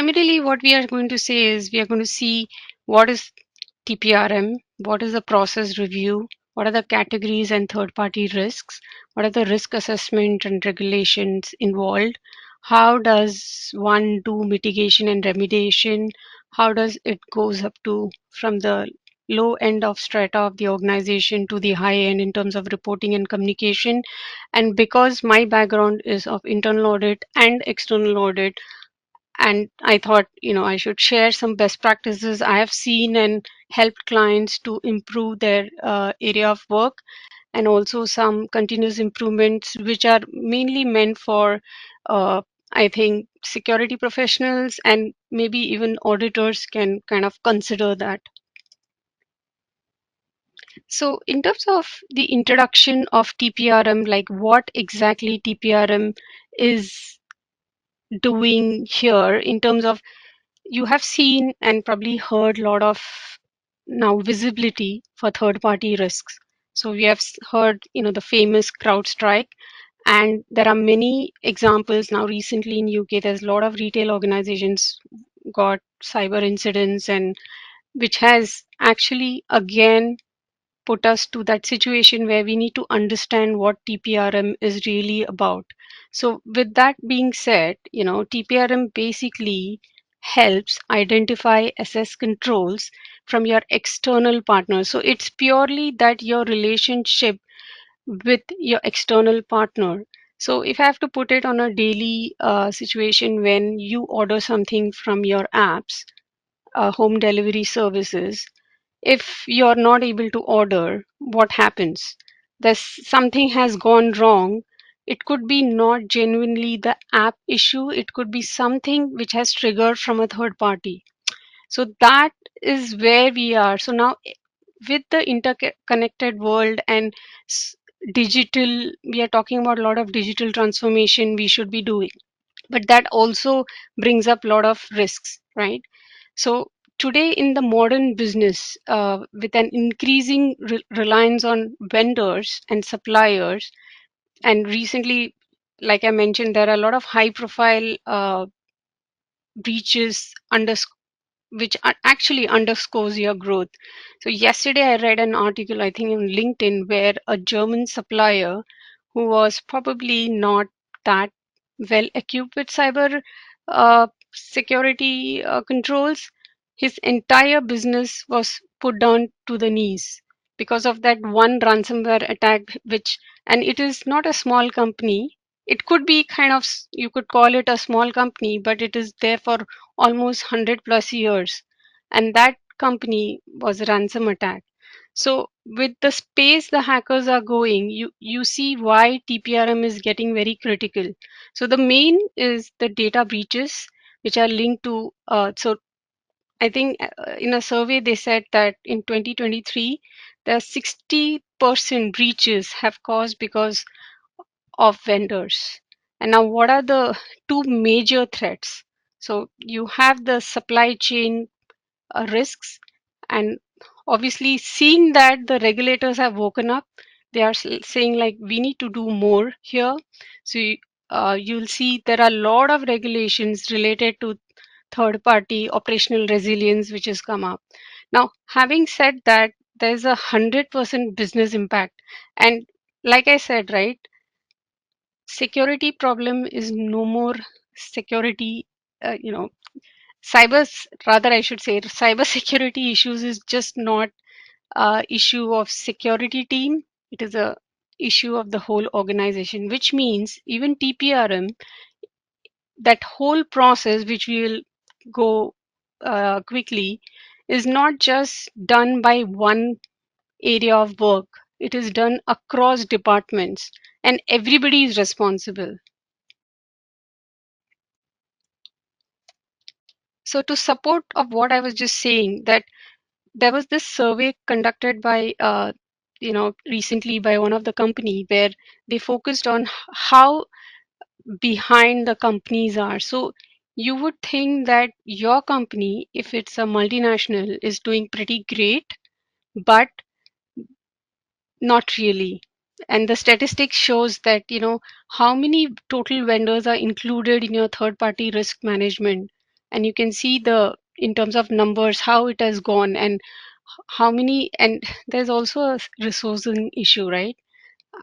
primarily what we are going to say is we are going to see what is TPRM, what is the process review, what are the categories and third party risks, what are the risk assessment and regulations involved, how does one do mitigation and remediation, how does it goes up to from the low end of strata of the organization to the high end in terms of reporting and communication. And because my background is of internal audit and external audit, and I thought, I should share some best practices I have seen and helped clients to improve their area of work, and also some continuous improvements which are mainly meant for I think security professionals and maybe even auditors can kind of consider that. So in terms of the introduction of TPRM, like what exactly TPRM is doing here in terms of, you have seen and probably heard a lot of now visibility for third party risks. So we have heard, the famous CrowdStrike, and there are many examples now. Recently in UK, there's a lot of retail organizations got cyber incidents, and which has actually again put us to that situation where we need to understand what TPRM is really about. So, with that being said, TPRM basically helps identify, assess controls from your external partners. So, it's purely that your relationship with your external partner. So, if I have to put it on a daily situation when you order something from your apps, home delivery services, if you're not able to order, what happens? There's something has gone wrong. It could be not genuinely the app issue, it could be something which has triggered from a third party. So that is where we are. So now, with the interconnected world and digital, we are talking about a lot of digital transformation we should be doing. But that also brings up a lot of risks, right? So today in the modern business, with an increasing reliance on vendors and suppliers, and recently, like I mentioned, there are a lot of high-profile breaches which actually underscores your growth. So yesterday I read an article, I think on LinkedIn, where a German supplier who was probably not that well equipped with cyber security controls, his entire business was put down to the knees because of that one ransomware attack, which, and it is not a small company. It could be kind of, you could call it a small company, but it is there for almost 100 plus years. And that company was a ransom attack. So with the space the hackers are going, you see why TPRM is getting very critical. So the main is the data breaches, which are linked to, so I think in a survey they said that in 2023, there are 60% breaches have caused because of vendors. And now, what are the two major threats? So, you have the supply chain risks, and obviously, seeing that the regulators have woken up, they are saying, like, we need to do more here. So, you'll see there are a lot of regulations related to third party operational resilience which has come up. Now, having said that, there's 100% business impact. And like I said, right, security problem is no more security, you know, rather I should say cyber security issues is just not a issue of security team. It is a issue of the whole organization, which means even TPRM, that whole process, which we will go quickly, is not just done by one area of work. It is done across departments and everybody is responsible. So to support of what I was just saying, that there was this survey conducted by, recently by one of the company where they focused on how behind the companies are. So you would think that your company, if it's a multinational, is doing pretty great, but not really. And the statistics shows that, how many total vendors are included in your third party risk management. and you can see the in terms of numbers how it has gone and how many, and there's also a resourcing issue, right?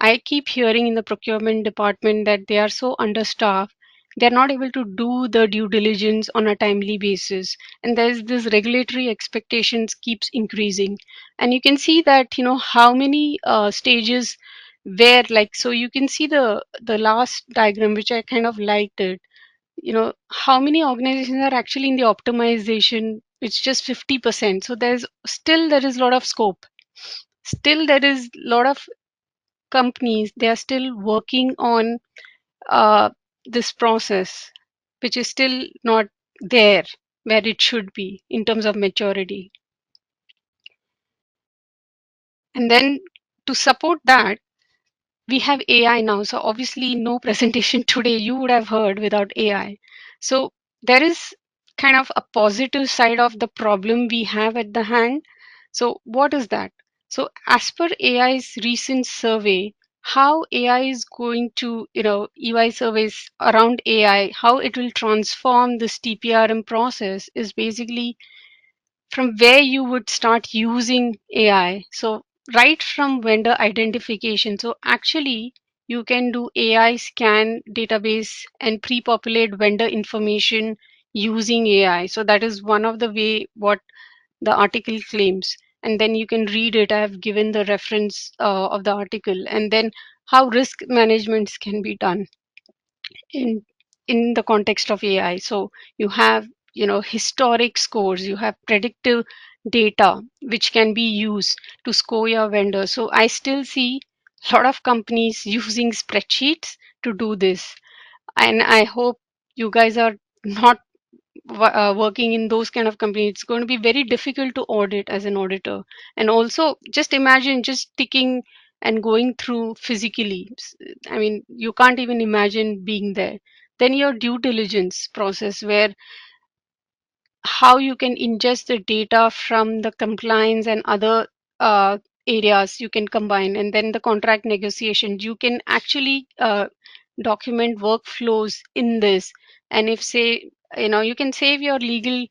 I keep hearing in the procurement department that they are so understaffed, they're not able to do the due diligence on a timely basis. And there's this regulatory expectations keeps increasing. And you can see that, how many stages where like, so you can see the last diagram, which I kind of liked it, how many organizations are actually in the optimization, it's just 50%. So there is a lot of scope. Still there is a lot of companies, they are still working on uh, this process, which is still not there where it should be in terms of maturity. And then to support that, we have AI now. So obviously, no presentation today you would have heard without AI. So there is kind of a positive side of the problem we have at the hand. So what is that? So as per AI's recent survey, how AI is going to, EY surveys around AI, how it will transform this TPRM process is basically from where you would start using AI. So, right from vendor identification. So, actually, you can do AI scan database and pre-populate vendor information using AI. So, that is one of the way what the article claims. And then you can read it. I have given the reference of the article, and then how risk management can be done in the context of AI. So you have, historic scores, you have predictive data which can be used to score your vendor. So I still see a lot of companies using spreadsheets to do this. And I hope you guys are not working in those kind of companies. It's going to be very difficult to audit as an auditor. And also, just imagine just ticking and going through physically. I mean, you can't even imagine being there. Then your due diligence process, where how you can ingest the data from the compliance and other areas you can combine, and then the contract negotiations, you can actually document workflows in this. And if say, you can save your legal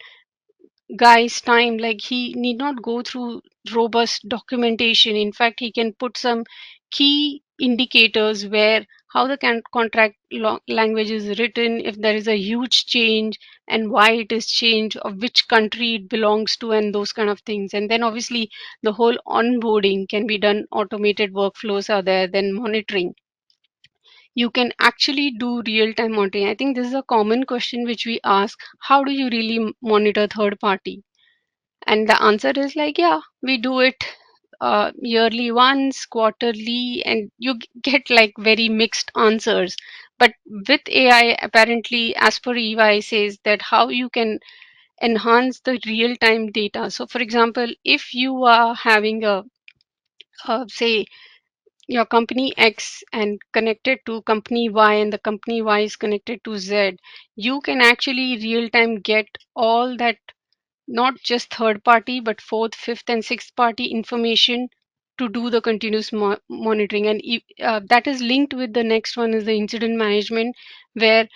guy's time, like he need not go through robust documentation. In fact, he can put some key indicators where how the contract language is written, if there is a huge change and why it is changed, of which country it belongs to, and those kind of things. And then obviously the whole onboarding can be done, automated workflows are there, then monitoring, you can actually do real-time monitoring. I think this is a common question which we ask, how do you really monitor third party? And the answer is like, yeah, we do it yearly once, quarterly, and you get like very mixed answers. But with AI, apparently, as per EY says that how you can enhance the real-time data. So, for example, if you are having say, your company X and connected to company Y, and the company Y is connected to Z, you can actually real-time get all that, not just third party, but fourth, fifth, and sixth party information to do the continuous monitoring. And that is linked with the next one is the incident management, where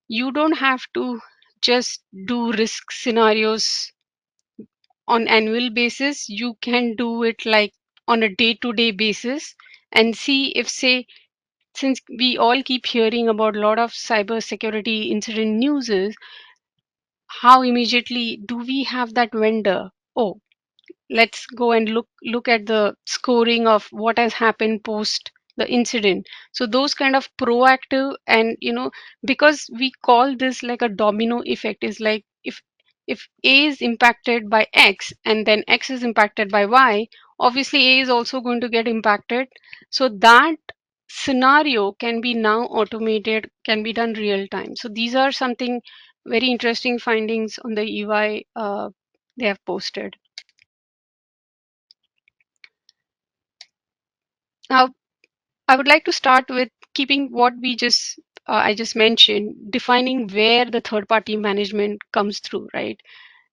you don't have to just do risk scenarios on annual basis. You can do it like on a day-to-day basis and see if, say, since we all keep hearing about a lot of cyber security incident news, is how immediately do we have that vendor? Oh, let's go and look at the scoring of what has happened post the incident. So those kind of proactive, and because we call this like a domino effect, is like if A is impacted by X and then X is impacted by Y, obviously A is also going to get impacted. So that scenario can be now automated, can be done real time. So these are something very interesting findings on the EY they have posted. Now, I would like to start with keeping what we just I just mentioned, defining where the third party management comes through, right?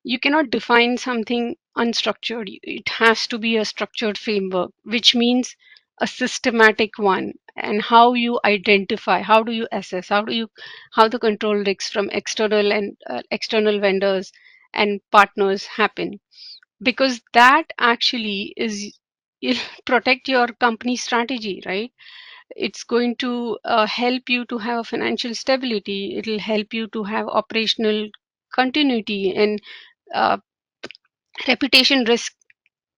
You cannot define something unstructured. It has to be a structured framework, which means a systematic one, and how you identify, how do you assess, how the control risks from external and external vendors and partners happen, because that actually is will protect your company strategy, right? It's going to help you to have financial stability. It'll help you to have operational continuity and uh, reputation risk.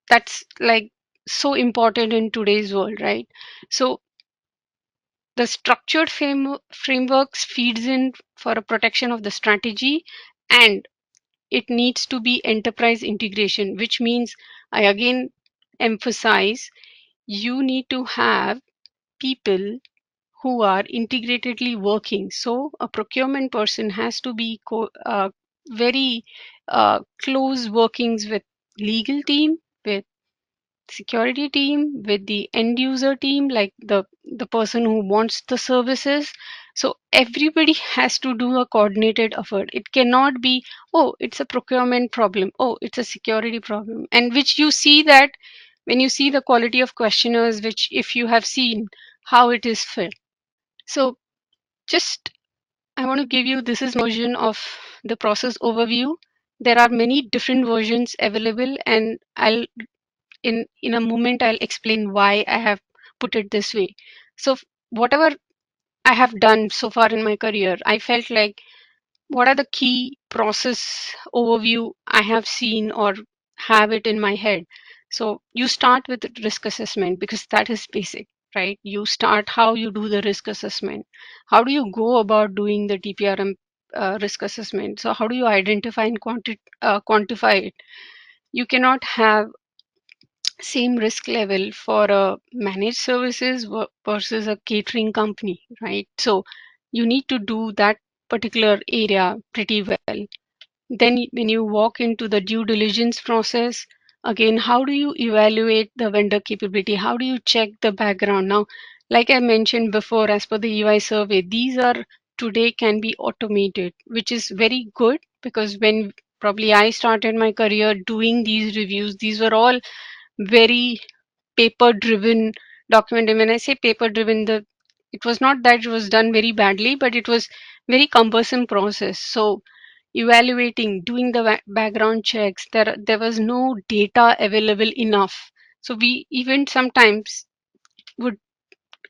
That's like so important in today's world, right? So the structured frameworks feeds in for a protection of the strategy, and it needs to be enterprise integration, which means I again emphasize you need to have people who are integratedly working. So a procurement person has to be very close workings with legal team, with security team, with the end user team, like the person who wants the services. So everybody has to do a coordinated effort. It cannot be, oh, it's a procurement problem, oh, it's a security problem, and which you see that when you see the quality of questionnaires, which if you have seen how it is filled. So just I want to give you this is version of the process overview. There are many different versions available, and I'll in a moment I'll explain why I have put it this way. So whatever I have done so far in my career, I felt like what are the key process overview I have seen or have it in my head. So you start with risk assessment because that is basic, right? You start how you do the risk assessment. How do you go about doing the TPRM risk assessment? So how do you identify and quantify it? You cannot have same risk level for a managed services versus a catering company, right? So you need to do that particular area pretty well. Then when you walk into the due diligence process, again, how do you evaluate the vendor capability? How do you check the background? Now, like I mentioned before, as per the EY survey, these are today can be automated, which is very good because when probably I started my career doing these reviews, these were all very paper driven document. And when I say paper driven, the it was not that it was done very badly, but it was very cumbersome process. So evaluating, doing the background checks, there was no data available enough. So we even sometimes would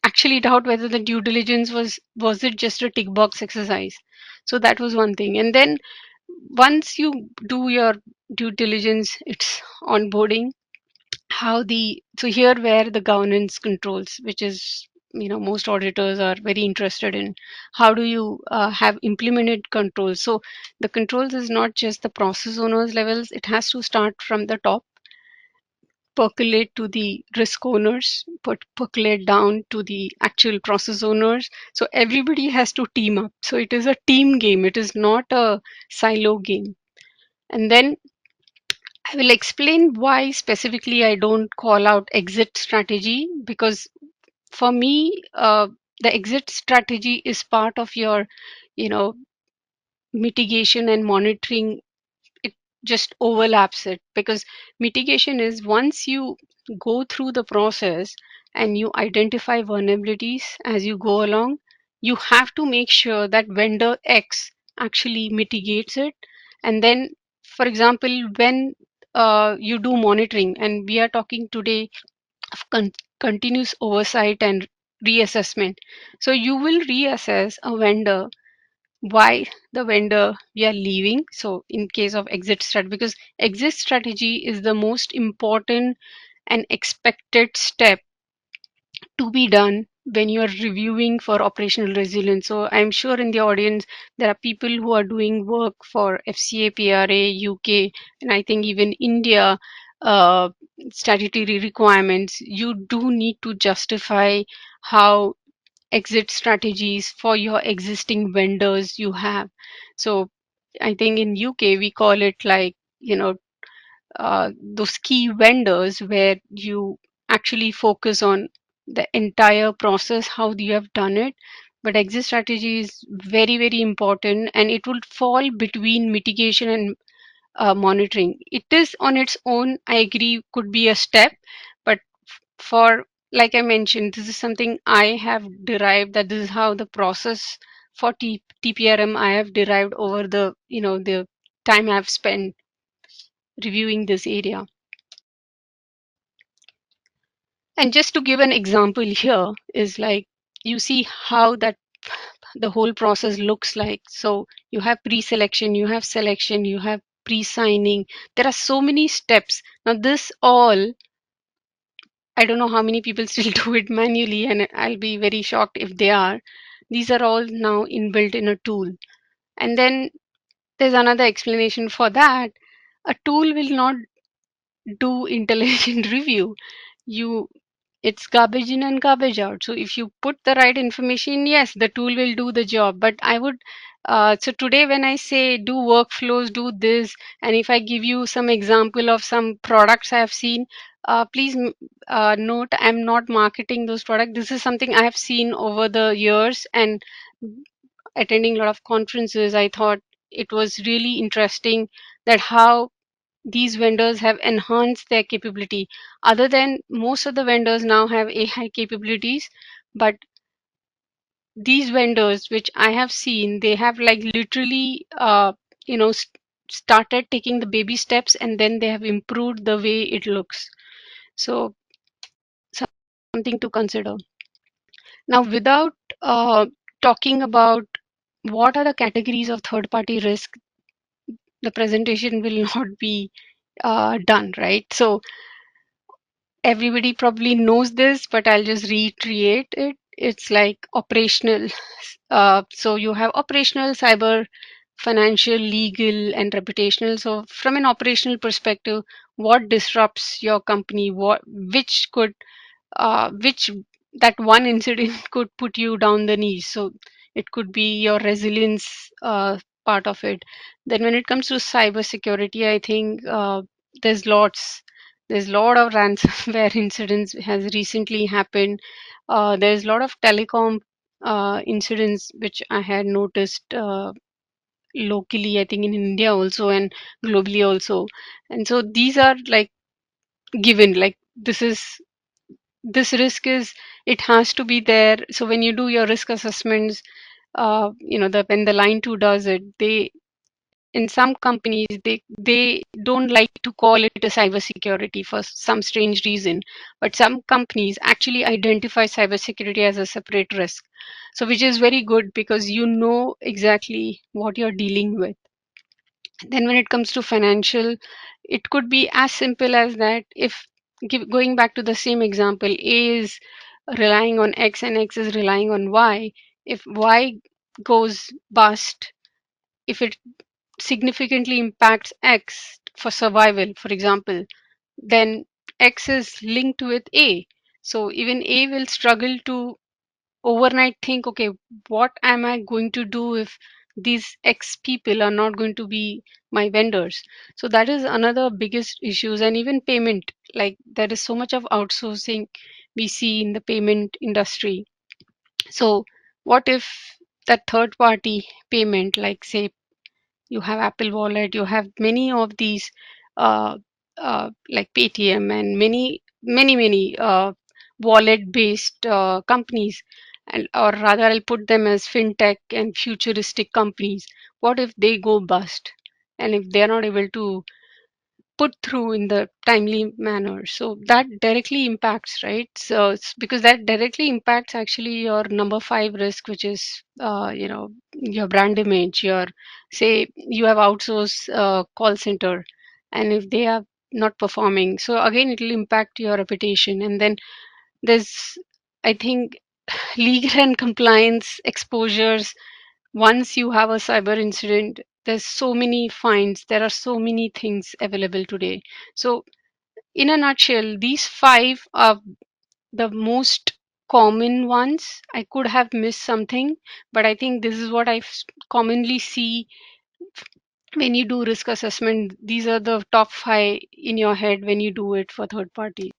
actually doubt whether the due diligence was it just a tick box exercise. So that was one thing. And then once you do your due diligence, it's onboarding. How the so here where the governance controls, which is most auditors are very interested in, how do you have implemented controls. So the controls is not just the process owners levels, it has to start from the top, percolate to the risk owners, but percolate down to the actual process owners. So everybody has to team up, so it is a team game, it is not a silo game. And then I will explain why specifically I don't call out exit strategy, because for me, the exit strategy is part of your, you know, mitigation and monitoring. It just overlaps it, because mitigation is once you go through the process and you identify vulnerabilities as you go along, you have to make sure that vendor X actually mitigates it. And then, for example, when you do monitoring, and we are talking today of continuous oversight and reassessment. So you will reassess a vendor, why the vendor we are leaving. So in case of exit strategy, because exit strategy is the most important and expected step to be done when you are reviewing for operational resilience. So I'm sure in the audience there are people who are doing work for FCA, PRA, UK, and I think even India uh, statutory requirements. You do need to justify how exit strategies for your existing vendors you have. So I think in UK we call it like, those key vendors where you actually focus on the entire process, how you have done it. But exit strategy is very, very important, and it will fall between mitigation and monitoring. It is on its own, I agree, could be a step, but for like I mentioned, this is something I have derived, that this is how the process for TPRM I have derived over the, the time I've spent reviewing this area. And just to give an example here is like, you see how that the whole process looks like. So you have pre-selection, you have selection, you have pre-signing. There are so many steps. Now this all, I don't know how many people still do it manually, and I'll be very shocked if they are. These are all now inbuilt in a tool. And then there's another explanation for that. A tool will not do intelligent review. You It's garbage in and garbage out. So if you put the right information, yes, the tool will do the job. But I would, so today when I say do workflows, do this, and if I give you some example of some products I have seen, please note I'm not marketing those products. This is something I have seen over the years, and attending a lot of conferences, I thought it was really interesting that how these vendors have enhanced their capability. Other than most of the vendors now have AI capabilities, but these vendors, which I have seen, they have like literally, you know, st- started taking the baby steps, and then they have improved the way it looks. So something to consider. Now, without talking about what are the categories of third-party risk, the presentation will not be done, right? So everybody probably knows this, but I'll just reiterate it. It's like operational. So you have operational, cyber, financial, legal, and reputational. So from an operational perspective, what disrupts your company? Which that one incident could put you down the knees. So it could be your resilience part of it. Then when it comes to cybersecurity, I think there's lots. There's a lot of ransomware incidents has recently happened. There's a lot of telecom incidents which I had noticed locally, I think in India also and globally also. And so these are like given, like this risk is, it has to be there. So when you do your risk assessments, when the line 2 does it, they, in some companies, they don't like to call it a cybersecurity for some strange reason, but some companies actually identify cybersecurity as a separate risk. So which is very good because you know exactly what you're dealing with. Then when it comes to financial, it could be as simple as that. If going back to the same example, A is relying on X and X is relying on Y. If Y goes bust, if it significantly impacts X for survival, for example, then X is linked with A. So even A will struggle to overnight think, okay, what am I going to do if these X people are not going to be my vendors? So that is another biggest issues. And even payment, like there is so much of outsourcing we see in the payment industry. So what if that third party payment, like say you have Apple Wallet, you have many of these uh, like Paytm and many wallet based companies, and or rather I'll put them as fintech and futuristic companies. What if they go bust, and if they're not able to put through in the timely manner? So that directly impacts, right? So it's because that directly impacts actually your number 5 risk, which is your brand image. Your, say you have outsourced call center, and if they are not performing, so again it will impact your reputation. And then there's, I think, legal and compliance exposures. Once you have a cyber incident, there's so many fines, there are so many things available today. So in a nutshell, these 5 are the most common ones. I could have missed something, but I think this is what commonly see when you do risk assessment. These are the top 5 in your head when you do it for third parties.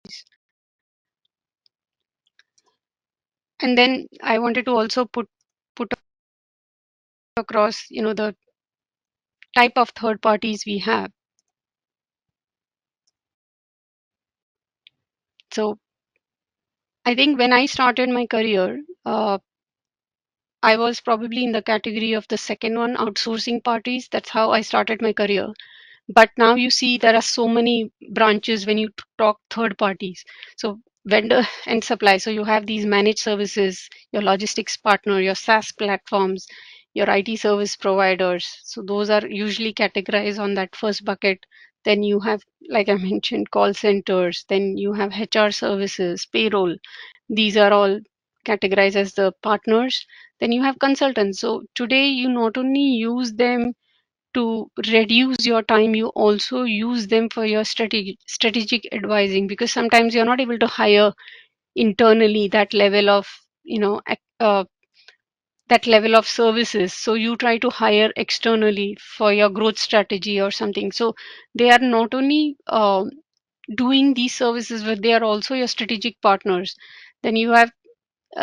And then I wanted to also put across, the type of third parties we have. So I think when I started my career, I was probably in the category of the second one, outsourcing parties. That's how I started my career. But now you see there are so many branches when you talk third parties. So vendor and supply. So you have these managed services, your logistics partner, your SaaS platforms, your IT service providers. So those are usually categorized on that first bucket. Then you have, like I mentioned, call centers. Then you have HR services, payroll. These are all categorized as the partners. Then you have consultants. So today you not only use them to reduce your time, you also use them for your strategic advising, because sometimes you're not able to hire internally that level of, you know, that level of services, so you try to hire externally for your growth strategy or something. So they are not only doing these services, but they are also your strategic partners. Then you have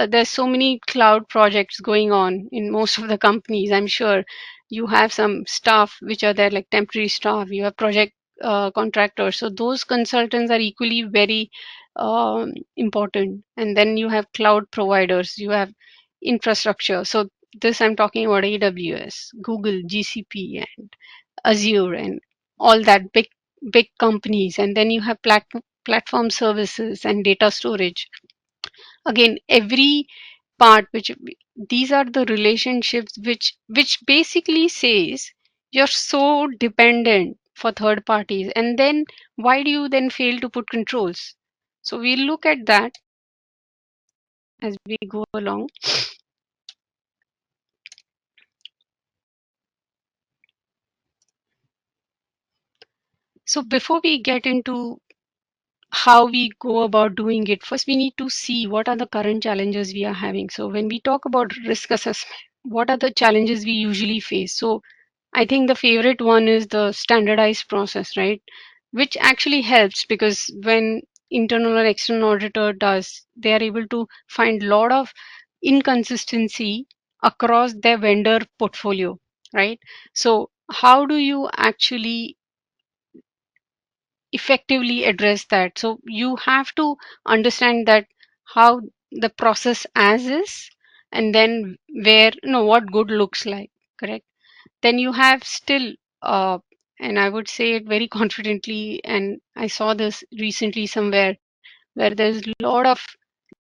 there's so many cloud projects going on in most of the companies. I'm sure you have some staff which are there, like temporary staff. You have project contractors. So those consultants are equally very important. And then you have cloud providers. You have infrastructure. So this I'm talking about AWS, Google, GCP, and Azure, and all that big companies. And then you have platform services and data storage. Again, every part which, these are the relationships which basically says you're so dependent for third parties, and then why do you then fail to put controls? So we'll look at that as we go along. So before we get into how we go about doing it, first we need to see what are the current challenges we are having. So when we talk about risk assessment, what are the challenges we usually face? So I think the favorite one is the standardized process, right? Which actually helps, because when internal or external auditor does, they are able to find a lot of inconsistency across their vendor portfolio, right? So how do you actually effectively address that? So you have to understand that how the process as is, and then where, what good looks like, correct? Then you have still, uh, and I would say it very confidently, and I saw this recently somewhere, where there's a lot of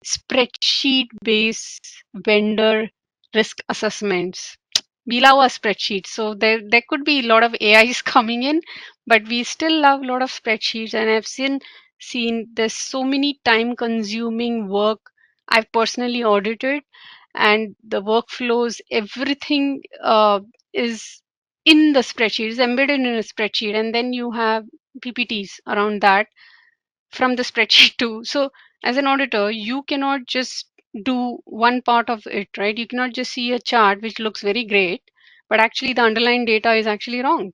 spreadsheet based vendor risk assessments. We love our spreadsheets, so there could be a lot of AIs coming in, but we still love a lot of spreadsheets. And I've seen there's so many time consuming work I've personally audited, and the workflows, everything is in the spreadsheet, is embedded in a spreadsheet, and then you have PPTs around that from the spreadsheet too. So as an auditor, you cannot just do one part of it, right? You cannot just see a chart which looks very great, but actually the underlying data is actually wrong.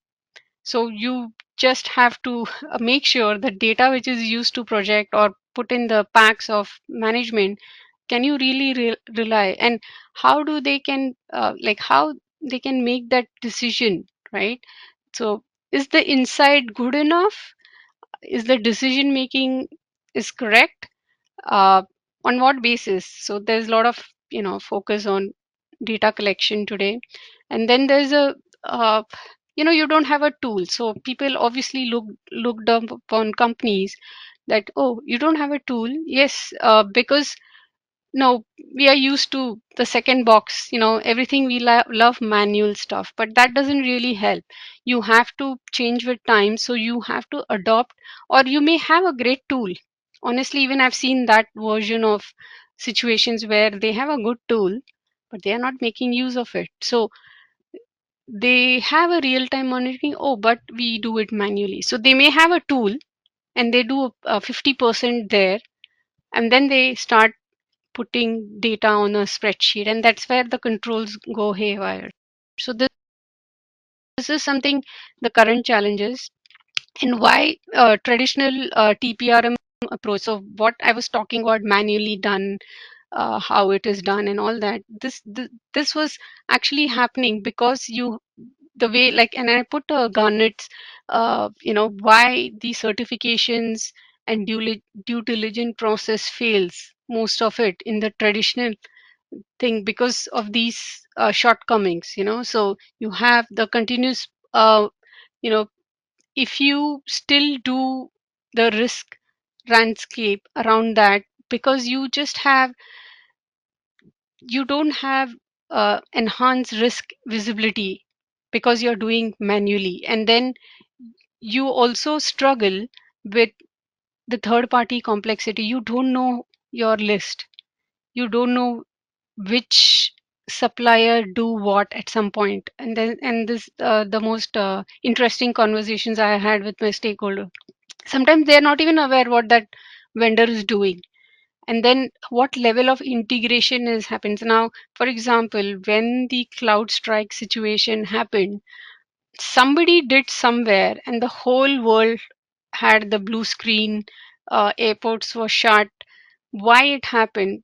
So you just have to make sure the data which is used to project or put in the packs of management, can you really rely, and how do they can like how they can make that decision, right? So is the insight good enough? Is the decision making is correct? uh, on what basis? So there's a lot of, focus on data collection today. And then there's a, uh, you don't have a tool, so people obviously looked up upon companies that, oh, you don't have a tool. Yes, because no, we are used to the second box, everything we love manual stuff, but that doesn't really help. You have to change with time, so you have to adopt, or you may have a great tool. Honestly, even I've seen that version of situations where they have a good tool, but they are not making use of it. So they have a real time monitoring, oh, but we do it manually. So they may have a tool and they do a 50% there, and then they start putting data on a spreadsheet, and that's where the controls go haywire. So this is something, the current challenges, and why traditional TPRM approach. So what I was talking about, manually done, how it is done and all that, this was actually happening because you, the way, like, and I put Garnett's, why the certifications and due diligence process fails most of it in the traditional thing because of these shortcomings, so you have the continuous you know if you still do the risk landscape around that, because you don't have enhanced risk visibility because you're doing manually, and then you also struggle with the third party complexity. You don't know your list, you don't know which supplier do what at some point, and this the most interesting conversations I had with my stakeholder. Sometimes they're not even aware what that vendor is doing, and then what level of integration is happens now. For example, when the CloudStrike situation happened, somebody did somewhere and the whole world had the blue screen, airports were shut. Why it happened?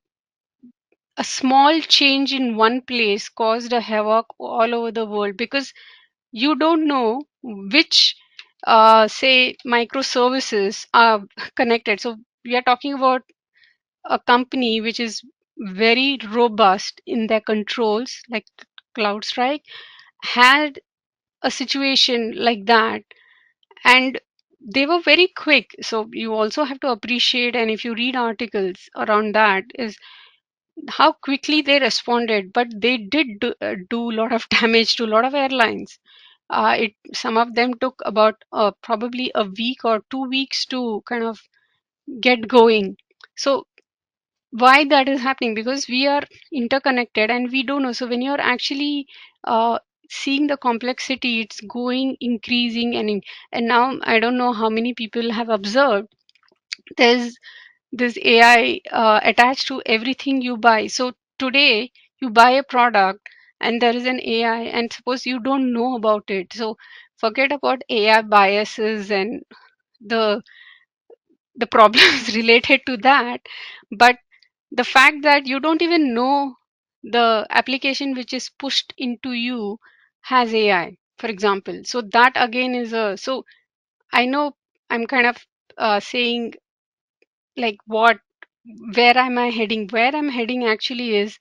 A small change in one place caused a havoc all over the world, because you don't know which say microservices are connected. So we are talking about a company which is very robust in their controls, like CloudStrike had a situation like that, and they were very quick. So you also have to appreciate, and if you read articles around that, is how quickly they responded. But they did do a lot of damage to a lot of airlines. Some of them took about probably a week or 2 weeks to kind of get going. So why that is happening? Because we are interconnected and we don't know. So when you're actually seeing the complexity, it's going increasing, and now I don't know how many people have observed there's this AI attached to everything you buy. So today you buy a product and there is an AI, and suppose you don't know about it. So forget about AI biases and the the problems related to that. But the fact that you don't even know the application which is pushed into you has AI, for example. So that again is a, so I know I'm kind of saying like what, where am I heading? Where I'm heading actually is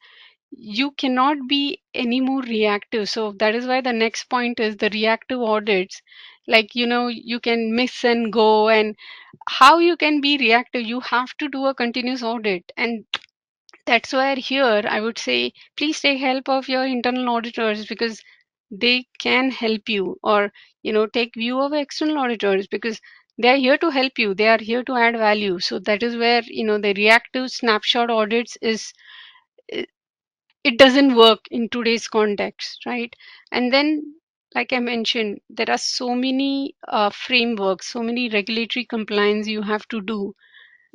you cannot be any more reactive. So that is why the next point is the reactive audits. Like, you can miss and go, and how you can be reactive, you have to do a continuous audit. And that's where here I would say, please take help of your internal auditors, because they can help you, or take view of external auditors, because they are here to help you, they are here to add value. So that is where the reactive snapshot audits is, it it doesn't work in today's context, right? And then, like I mentioned, there are so many frameworks, so many regulatory compliance you have to do.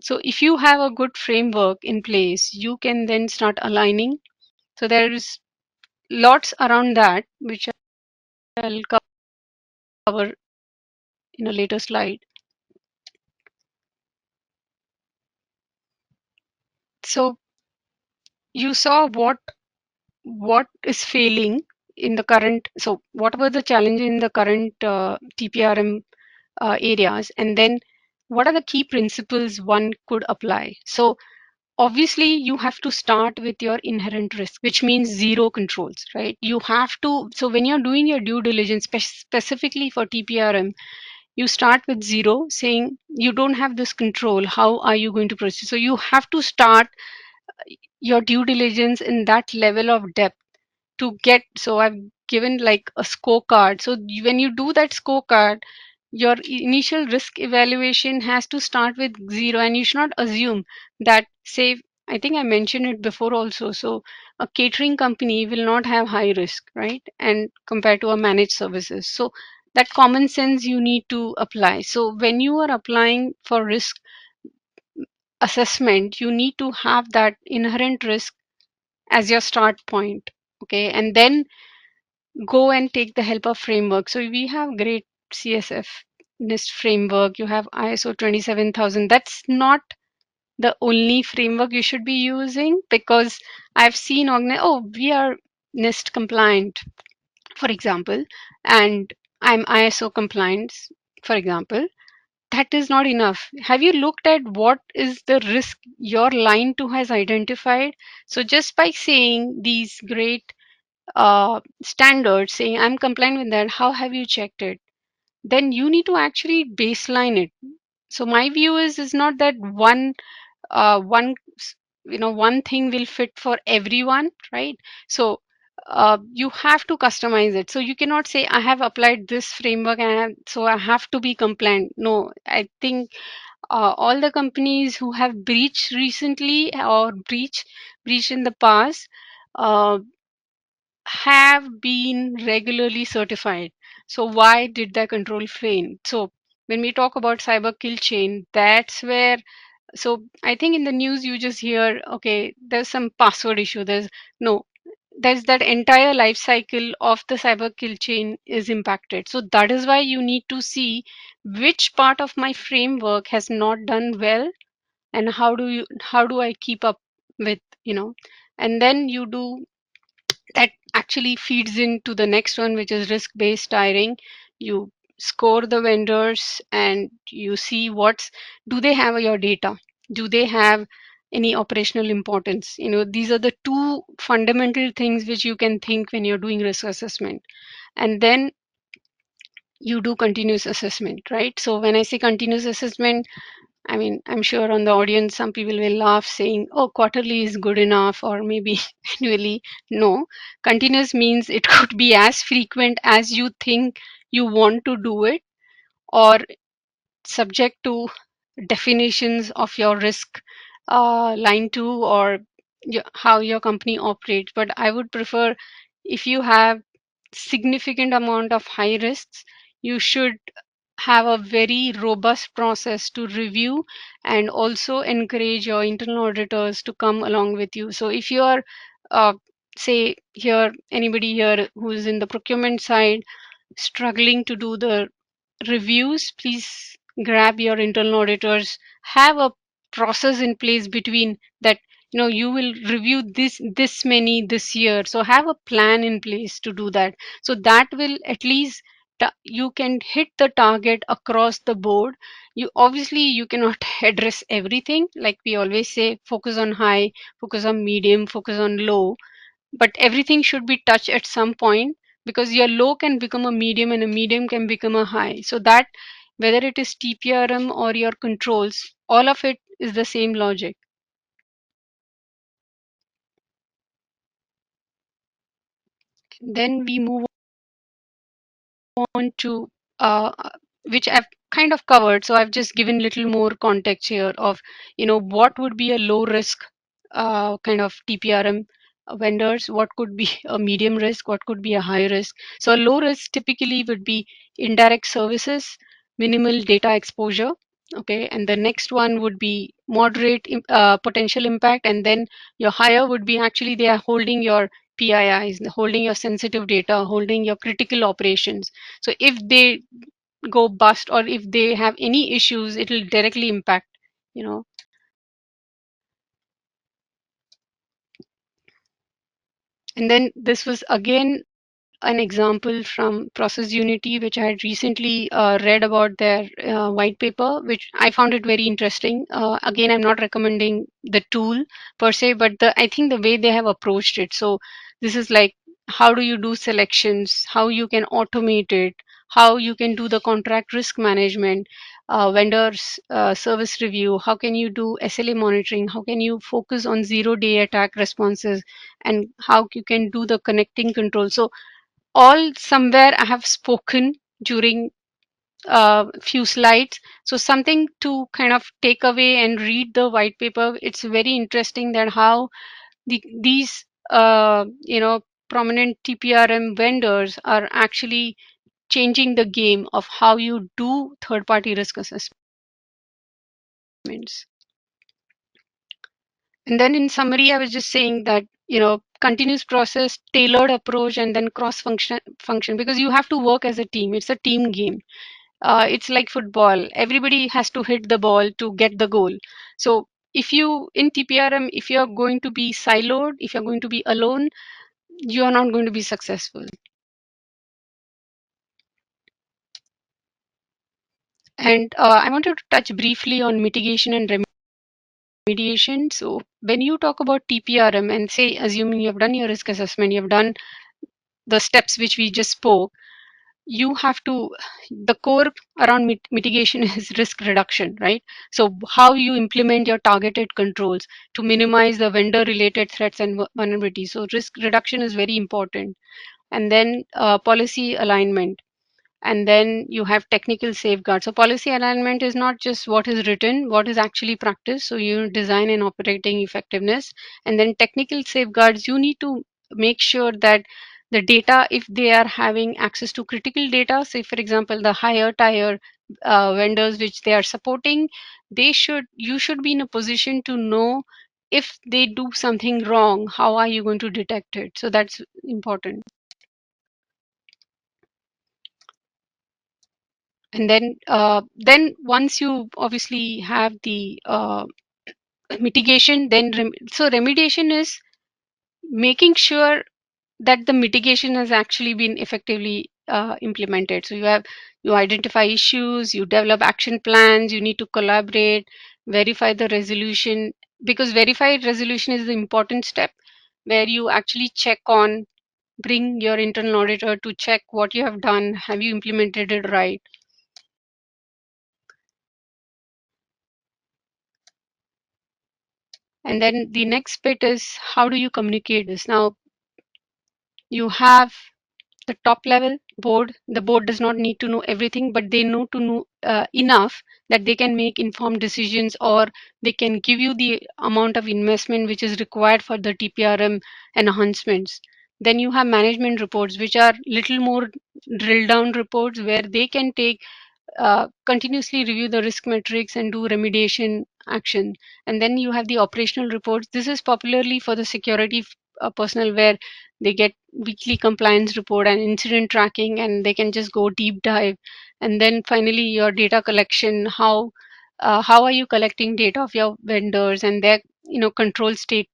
So if you have a good framework in place, you can then start aligning. So there is lots around that, which I'll cover in a later slide. So you saw what is failing in the current. So what were the challenges in the current TPRM areas, and then what are the key principles one could apply? So obviously you have to start with your inherent risk, which means zero controls, right? You have to, so when you're doing your due diligence, specifically for TPRM, you start with zero, saying you don't have this control, how are you going to proceed? So you have to start your due diligence in that level of depth to get. So I've given like a scorecard. So when you do that scorecard, your initial risk evaluation has to start with zero, and you should not assume that, say, I think I mentioned it before also. So a catering company will not have high risk, right? And compared to a managed services. So that common sense you need to apply. So when you are applying for risk assessment, you need to have that inherent risk as your start point. Okay. And then go and take the help of framework. So we have great CSF NIST framework. You have ISO 27000. That's not the only framework you should be using, because I've seen we are NIST compliant, for example, and I'm ISO compliant, for example. that is not enough. Have you looked at what is the risk your line 2 has identified? So just by saying these great standards, saying I'm compliant with that, how have you checked it? Then you need to actually baseline it. So my view is not that one one thing will fit for everyone, right? So you have to customize it. So you cannot say I have applied this framework so I have to be compliant. No, I think all the companies who have breached recently or breached in the past uh, have been regularly certified. So why did the control fail? So when we talk about cyber kill chain, that's where, so I think in the news you just hear, okay, there's some password issue. No, there's that entire life cycle of the cyber kill chain is impacted. So that is why you need to see which part of my framework has not done well, and how do I keep up with, and then you do that actually feeds into the next one, which is risk-based hiring. You score the vendors and you see do they have your data? Do they have any operational importance? These are the two fundamental things which you can think when you're doing risk assessment. And then you do continuous assessment, right? So when I say continuous assessment, I mean, I'm sure on the audience, some people will laugh saying, oh, quarterly is good enough, or maybe annually. No, continuous means it could be as frequent as you think you want to do it, or subject to definitions of your risk line two, or how your company operates. But I would prefer, if you have significant amount of high risks, you should have a very robust process to review and also encourage your internal auditors to come along with you. So if you are, uh, say here, anybody here who's in the procurement side struggling to do the reviews, please grab your internal auditors, have a process in place between that. You will review this many this year, so have a plan in place to do that. So that will at least you can hit the target across the board. You cannot address everything. Like we always say, focus on high, focus on medium, focus on low, but everything should be touched at some point, because your low can become a medium and a medium can become a high. So that whether it is TPRM or your controls, all of it is the same logic. Then we move on to which I've kind of covered. So I've just given little more context here of, what would be a low risk kind of TPRM vendors, what could be a medium risk, what could be a high risk. So a low risk typically would be indirect services, minimal data exposure. Okay, and the next one would be moderate potential impact, and then your higher would be actually they are holding your PIIs, holding your sensitive data, holding your critical operations. So if they go bust or if they have any issues, it will directly impact, you know. And then this was again an example from Process Unity, which I had recently read about their white paper, which I found it very interesting. Again, I'm not recommending the tool per se, but I think the way they have approached it. So this is like, how do you do selections, how you can automate it, how you can do the contract risk management, vendors service review, how can you do SLA monitoring, how can you focus on 0-day attack responses, and how you can do the connecting control. So all somewhere I have spoken during a few slides. So something to kind of take away and read the white paper. It's very interesting that how these prominent TPRM vendors are actually changing the game of how you do third-party risk assessments. And then in summary, I was just saying that, continuous process, tailored approach, and then cross function, because you have to work as a team. It's a team game. It's like football. Everybody has to hit the ball to get the goal. So if you in TPRM, if you're going to be siloed, if you're going to be alone, you are not going to be successful. And I wanted to touch briefly on mitigation and remediation. So when you talk about TPRM and say, assuming you have done your risk assessment, you have done the steps which we just spoke, you have to, the core around mitigation is risk reduction, right? So how you implement your targeted controls to minimize the vendor related threats and vulnerabilities. So risk reduction is very important. And then policy alignment, and then you have technical safeguards. So policy alignment is not just what is written, what is actually practiced. So you design and operating effectiveness, and then technical safeguards, you need to make sure that the data, if they are having access to critical data, say for example the higher tier vendors which they are supporting, you should be in a position to know if they do something wrong, how are you going to detect it. So that's important. And then once you obviously have the mitigation, then so remediation is making sure that the mitigation has actually been effectively implemented. So you identify issues, you develop action plans, you need to collaborate, verify the resolution, because verified resolution is the important step where you actually check on, bring your internal auditor to check what you have done, have you implemented it right. And then the next bit is, how do you communicate this? Now, you have the top level board. The board does not need to know everything, but they know to know enough that they can make informed decisions, or they can give you the amount of investment which is required for the TPRM enhancements. Then you have management reports, which are little more drill down reports where they can take continuously review the risk metrics and do remediation action. And then you have the operational reports. This is popularly for the security personnel, where they get weekly compliance report and incident tracking, and they can just go deep dive. And then finally your data collection, how are you collecting data of your vendors and their control state,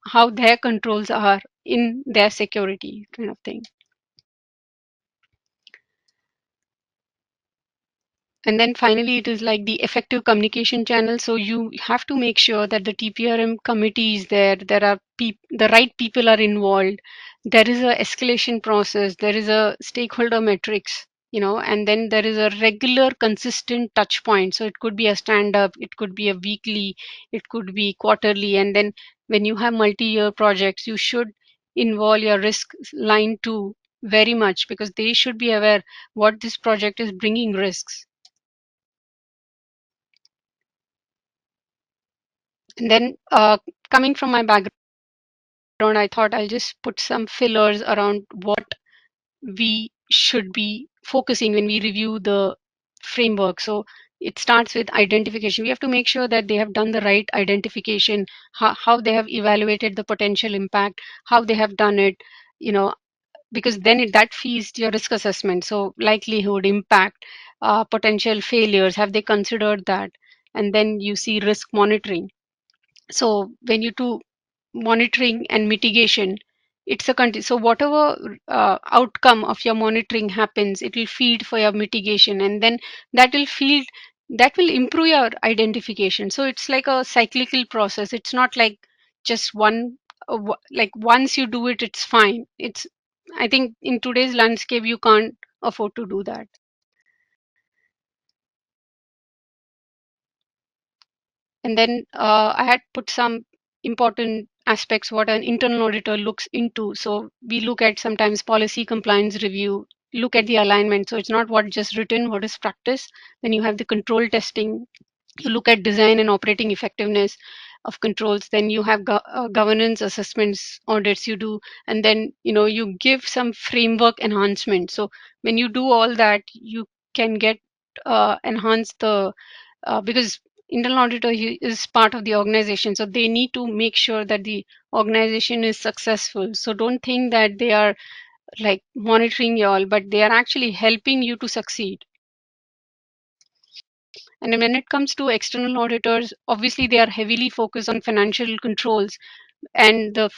how their controls are in their security kind of thing. And then finally, it is like the effective communication channel. So you have to make sure that the TPRM committee is there. There are the right people are involved. There is a escalation process. There is a stakeholder metrics, and then there is a regular, consistent touch point. So it could be a stand up, it could be a weekly, it could be quarterly. And then when you have multi-year projects, you should involve your risk line too very much, because they should be aware what this project is bringing risks. And then coming from my background, I thought I'll just put some fillers around what we should be focusing when we review the framework. So it starts with identification. We have to make sure that they have done the right identification, how they have evaluated the potential impact, how they have done it, you know, because then that feeds your risk assessment. So likelihood, impact, potential failures, have they considered that? And then you see risk monitoring. So when you do monitoring and mitigation, it's a so whatever outcome of your monitoring happens, it will feed for your mitigation, and then that will feed, that will improve your identification. So it's like a cyclical process. It's not like just one like once you do it, it's fine. It's, I think in today's landscape you can't afford to do that. And then I had put some important aspects what an internal auditor looks into. So we look at sometimes policy compliance review, look at the alignment. So it's not what just written, what is practice. Then you have the control testing. You look at design and operating effectiveness of controls. Then you have governance assessments, audits you do, and then you give some framework enhancement. So when you do all that, you can get enhance the because internal auditor is part of the organization, so they need to make sure that the organization is successful. So don't think that they are like monitoring you all, but they are actually helping you to succeed. And then when it comes to external auditors, obviously they are heavily focused on financial controls, and the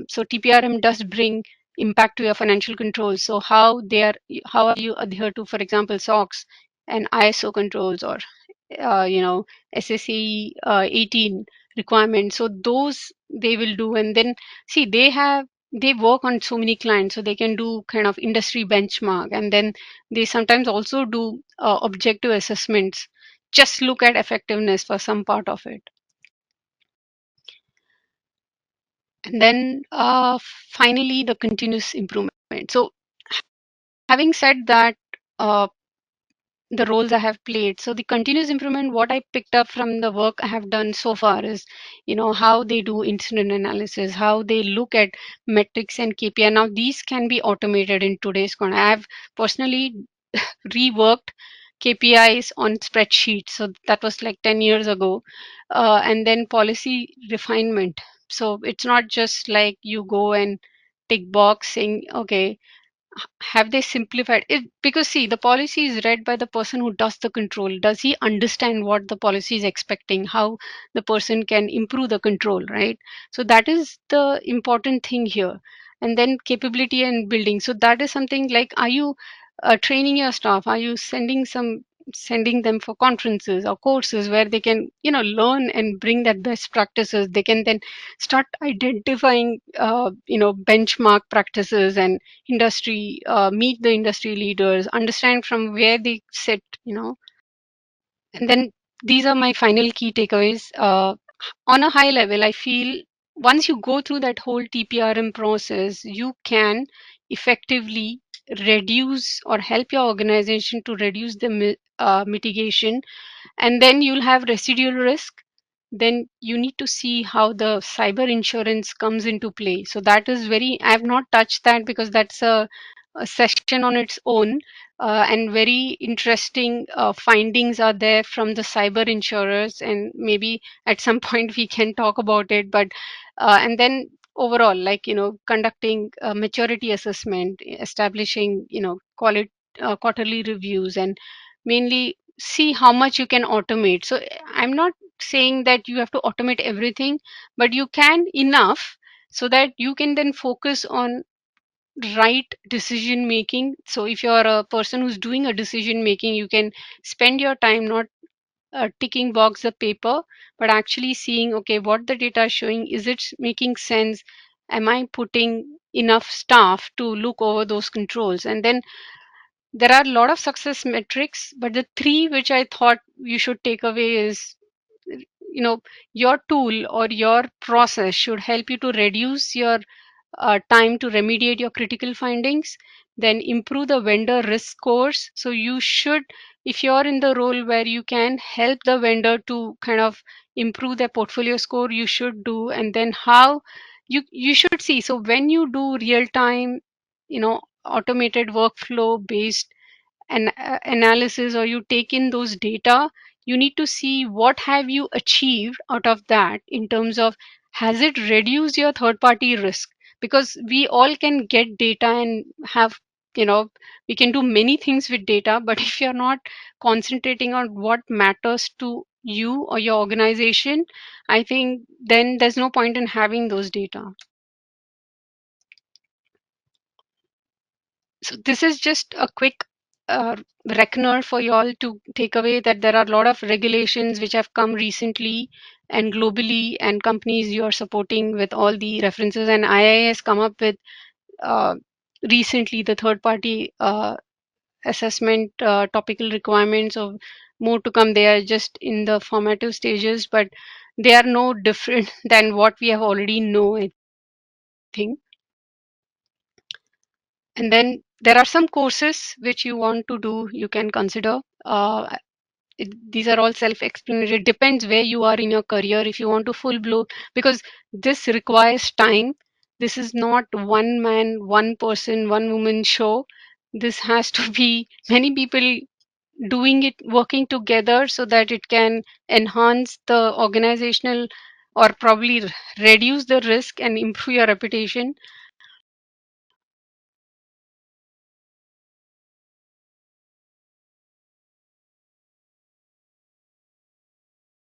so TPRM does bring impact to your financial controls. So how are you adhere to, for example, SOX? and ISO controls, or SSE 18 requirements. So those they will do, and then see they work on so many clients, so they can do kind of industry benchmark, and then they sometimes also do objective assessments. Just look at effectiveness for some part of it, and then finally the continuous improvement. So having said that, uh, the roles I have played. So the continuous improvement, what I picked up from the work I have done so far is, how they do incident analysis, how they look at metrics and KPI. Now these can be automated in today's context. I have personally reworked KPIs on spreadsheets. So that was like 10 years ago. And then policy refinement. So it's not just like you go and tick box saying, okay, have they simplified it? Because see, the policy is read by the person who does the control. Does he understand what the policy is expecting, how the person can improve the control, right? So that is the important thing here. And then capability and building, so that is something like, are you training your staff? Are you sending them for conferences or courses where they can learn and bring that best practices? They can then start identifying benchmark practices and industry, meet the industry leaders, understand from where they sit, and then these are my final key takeaways. On a high level, I feel once you go through that whole TPRM process, you can effectively reduce or help your organization to reduce the mitigation, and then you'll have residual risk. Then you need to see how the cyber insurance comes into play. So that is very, I have not touched that because that's a session on its own, and very interesting findings are there from the cyber insurers, and maybe at some point we can talk about it. But and then overall, like conducting a maturity assessment, establishing quarterly reviews, and mainly see how much you can automate. So I'm not saying that you have to automate everything, but you can enough so that you can then focus on right decision making. So if you're a person who's doing a decision making, you can spend your time not ticking box the paper, but actually seeing, okay, what the data is showing, is it making sense? Am I putting enough staff to look over those controls? And then there are a lot of success metrics, but the three which I thought you should take away is, your tool or your process should help you to reduce your time to remediate your critical findings, then improve the vendor risk scores. So you should, if you're in the role where you can help the vendor to kind of improve their portfolio score, you should do. And then how you should see, so when you do real time, automated workflow based analysis, or you take in those data, you need to see what have you achieved out of that in terms of, has it reduced your third party risk? Because we all can get data and have, you know we can do many things with data, but if you're not concentrating on what matters to you or your organization, I think then there's no point in having those data. So this is just a quick reckoner for you all to take away, that there are a lot of regulations which have come recently and globally, and companies you are supporting with all the references, and II has come up with uh, recently the third party assessment topical requirements, of more to come. They are just in the formative stages, but they are no different than what we have already know, I think. And then there are some courses which you want to do, you can consider. These are all self-explanatory. It depends where you are in your career. If you want to full blow, because this requires time. This is not one man, one person, one woman show. This has to be many people doing it, working together, so that it can enhance the organizational, or probably reduce the risk and improve your reputation.